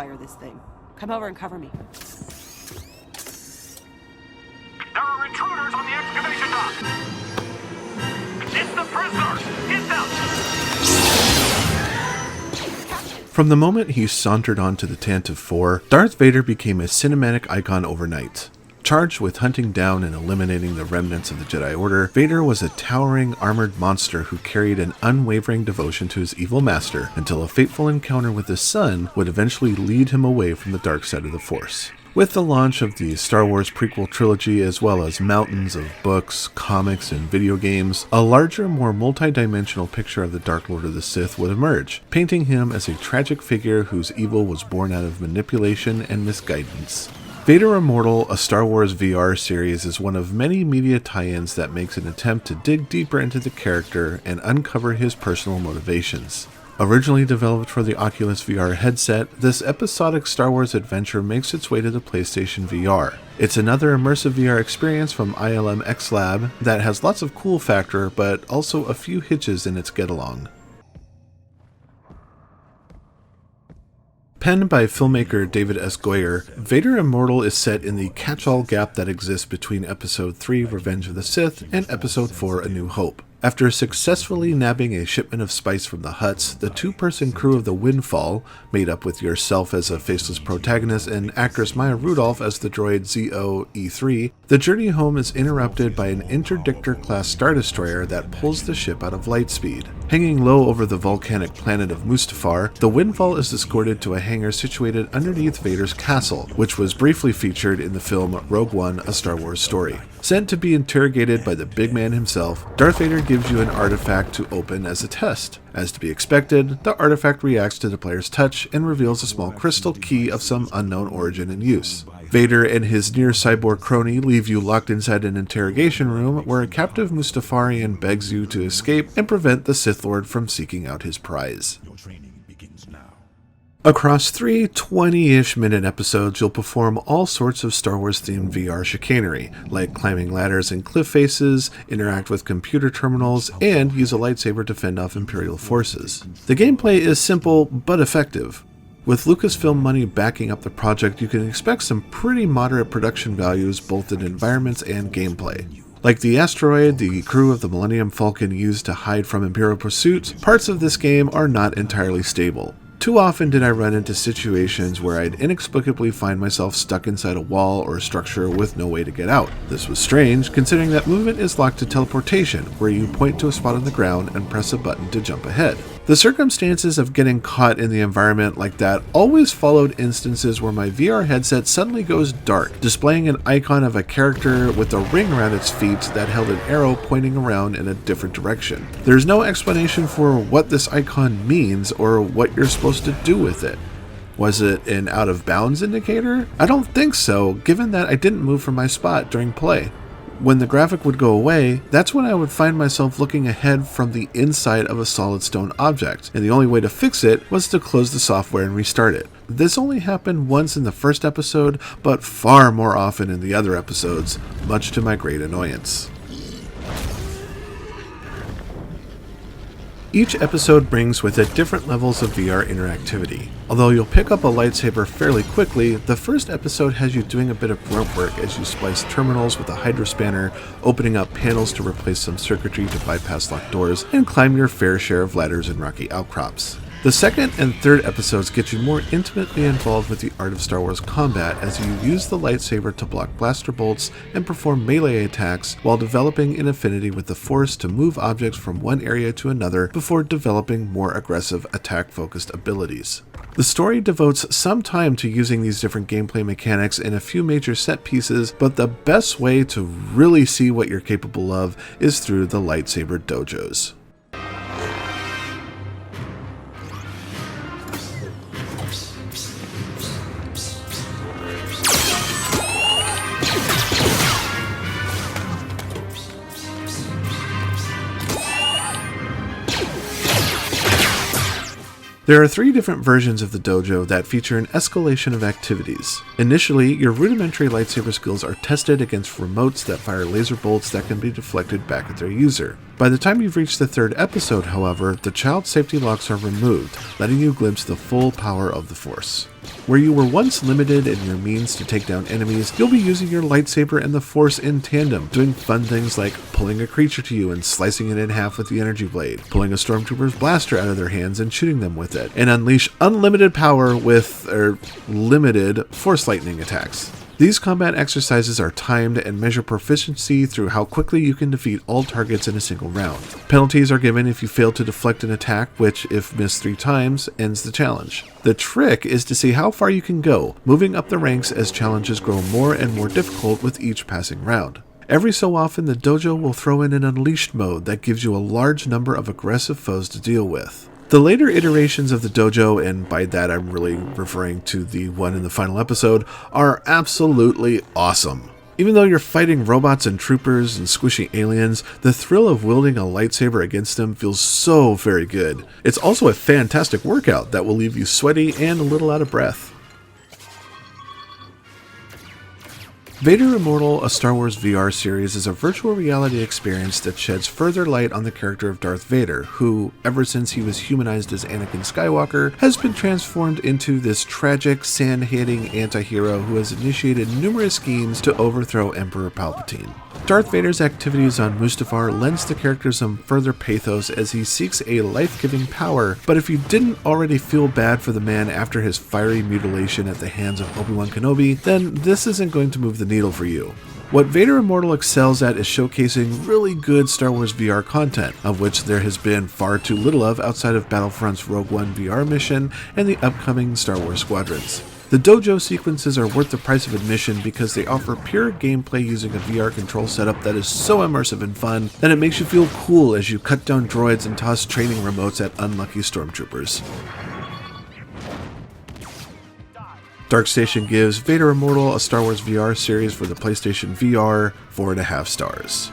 tripwire this thing. Come over and cover me. There are intruders on the excavation dock! It's the prisoners! Get them! From the moment he sauntered onto the Tantive 4, Darth Vader became a cinematic icon overnight. Charged with hunting down and eliminating the remnants of the Jedi Order, Vader was a towering armored monster who carried an unwavering devotion to his evil master until a fateful encounter with his son would eventually lead him away from the dark side of the Force. With the launch of the Star Wars prequel trilogy as well as mountains of books, comics, and video games, a larger, more multi-dimensional picture of the Dark Lord of the Sith would emerge, painting him as a tragic figure whose evil was born out of manipulation and misguidance. Vader Immortal, a Star Wars VR series, is one of many media tie-ins that makes an attempt to dig deeper into the character and uncover his personal motivations. Originally developed for the Oculus VR headset, this episodic Star Wars adventure makes its way to the PlayStation VR. It's another immersive VR experience from ILM X Lab that has lots of cool factor, but also a few hitches in its get-along. Penned by filmmaker David S. Goyer, Vader Immortal is set in the catch-all gap that exists between Episode 3 Revenge of the Sith and Episode 4 A New Hope. After successfully nabbing a shipment of spice from the Hutts, the two-person crew of the Windfall, made up with yourself as a faceless protagonist and actress Maya Rudolph as the droid ZO-E3, the journey home is interrupted by an Interdictor-class Star Destroyer that pulls the ship out of light speed. Hanging low over the volcanic planet of Mustafar, the Windfall is escorted to a hangar situated underneath Vader's castle, which was briefly featured in the film Rogue One, A Star Wars Story. Sent to be interrogated by the big man himself, Darth Vader gives you an artifact to open as a test. As to be expected, the artifact reacts to the player's touch and reveals a small crystal key of some unknown origin and use. Vader and his near-cyborg crony leave you locked inside an interrogation room where a captive Mustafarian begs you to escape and prevent the Sith Lord from seeking out his prize. Across 3 20-ish minute episodes, you'll perform all sorts of Star Wars-themed VR chicanery, like climbing ladders and cliff faces, interact with computer terminals, and use a lightsaber to fend off Imperial forces. The gameplay is simple, but effective. With Lucasfilm money backing up the project, you can expect some pretty moderate production values both in environments and gameplay. Like the asteroid the crew of the Millennium Falcon used to hide from Imperial pursuits, parts of this game are not entirely stable. Too often did I run into situations where I'd inexplicably find myself stuck inside a wall or structure with no way to get out. This was strange, considering that movement is locked to teleportation, where you point to a spot on the ground and press a button to jump ahead. The circumstances of getting caught in the environment like that always followed instances where my VR headset suddenly goes dark, displaying an icon of a character with a ring around its feet that held an arrow pointing around in a different direction. There's no explanation for what this icon means or what you're supposed to do with it. Was it an out of bounds indicator? I don't think so, given that I didn't move from my spot during play. When the graphic would go away, that's when I would find myself looking ahead from the inside of a solid stone object, and the only way to fix it was to close the software and restart it. This only happened once in the first episode, but far more often in the other episodes, much to my great annoyance. Each episode brings with it different levels of VR interactivity. Although you'll pick up a lightsaber fairly quickly, the first episode has you doing a bit of grunt work as you splice terminals with a Hydra spanner, opening up panels to replace some circuitry to bypass locked doors, and climb your fair share of ladders and rocky outcrops. The second and third episodes get you more intimately involved with the art of Star Wars combat as you use the lightsaber to block blaster bolts and perform melee attacks while developing an affinity with the Force to move objects from one area to another before developing more aggressive attack-focused abilities. The story devotes some time to using these different gameplay mechanics in a few major set pieces, but the best way to really see what you're capable of is through the Lightsaber Dojos. There are 3 different versions of the dojo that feature an escalation of activities. Initially, your rudimentary lightsaber skills are tested against remotes that fire laser bolts that can be deflected back at their user. By the time you've reached the 3rd episode, however, the child safety locks are removed, letting you glimpse the full power of the Force. Where you were once limited in your means to take down enemies, you'll be using your lightsaber and the Force in tandem, doing fun things like pulling a creature to you and slicing it in half with the energy blade, pulling a stormtrooper's blaster out of their hands and shooting them with it, and unleash unlimited power with limited Force lightning attacks. These combat exercises are timed and measure proficiency through how quickly you can defeat all targets in a single round. Penalties are given if you fail to deflect an attack, which, if missed 3 times, ends the challenge. The trick is to see how far you can go, moving up the ranks as challenges grow more and more difficult with each passing round. Every so often, the dojo will throw in an Unleashed mode that gives you a large number of aggressive foes to deal with. The later iterations of the dojo, and by that I'm really referring to the one in the final episode, are absolutely awesome. Even though you're fighting robots and troopers and squishy aliens, the thrill of wielding a lightsaber against them feels so very good. It's also a fantastic workout that will leave you sweaty and a little out of breath. Vader Immortal, a Star Wars VR series, is a virtual reality experience that sheds further light on the character of Darth Vader, who, ever since he was humanized as Anakin Skywalker, has been transformed into this tragic, sand-hating anti-hero who has initiated numerous schemes to overthrow Emperor Palpatine. Darth Vader's activities on Mustafar lends the character some further pathos as he seeks a life-giving power, but if you didn't already feel bad for the man after his fiery mutilation at the hands of Obi-Wan Kenobi, then this isn't going to move the needle for you. What Vader Immortal excels at is showcasing really good Star Wars VR content, of which there has been far too little of outside of Battlefront's Rogue One VR mission and the upcoming Star Wars Squadrons. The dojo sequences are worth the price of admission because they offer pure gameplay using a VR control setup that is so immersive and fun that it makes you feel cool as you cut down droids and toss training remotes at unlucky stormtroopers. Darkstation gives Vader Immortal, a Star Wars VR series for the PlayStation VR, 4.5 stars.